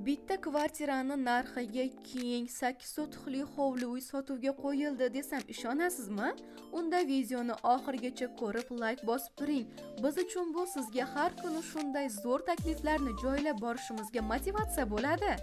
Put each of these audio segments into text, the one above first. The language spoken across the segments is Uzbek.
Bitta kvartirani narxiga keng 8 sotixli hovli uy sotuvga qo'yildi desam ishonasizmi? Unda videoni oxirigacha ko'rib like bosib turing. Biz uchun bu sizga har kuni shunday zo'r takliflarni joylab borishimizga motivatsiya bo'ladi.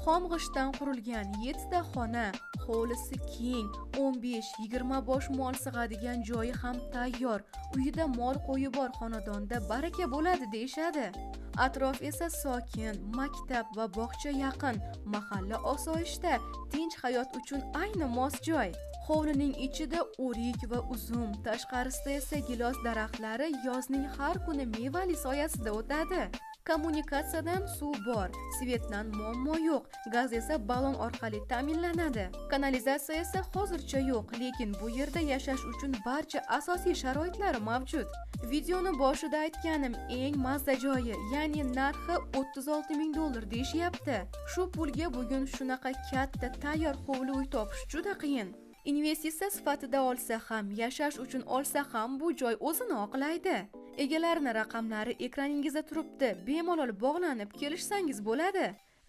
Xom g'ishtdan qurilgan 7 ta xona, hovlisi keng, 15-20 bosh mol sig'adigan joyi ham tayyor. Uyida mol qo'yi bor xonadonda baraka bo'ladi deyshadi. Atrof esa sokin, maktab va bog'cha yaqin, mahalla osoyishta, tinch hayot uchun ayni mos joy. Hovlining ichida o'rik va uzum, tashqarisida esa gilos daraxtlari yozning har kuni mevali soyasida o'tadi. Kommunikatsiyadan suv bor, svetdan muammo yo'q, gaz esa ballon orqali ta'minlanadi. Kanalizatsiya esa hozircha yo'q, lekin bu yerda yashash uchun barcha asosiy sharoitlar mavjud. Videoni boshida aytganim eng mazza joyi, ya'ni narxi $36,000 deyishyapti. Shu pulga bugun shunaqa katta tayyor hovli uy topish juda qiyin. Investitsiya sifatida olsa ham, yashash uchun olsa ham bu joy o'zini oqlaydi. Egalarining raqamlari ekraningizda turibdi. Bemalol bog'lanib kelishsangiz bo'ladi.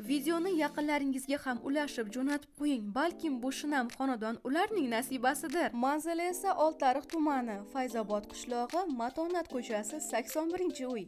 Videoni yaqinlaringizga ham ulashib jo'natib qo'ying. Balkim bu shinam xonadon ularning nasibasidir. Manzili esa Oltiariq tumani, Fayzobod qishlog'i, Matonat ko'chasi, 81-uy.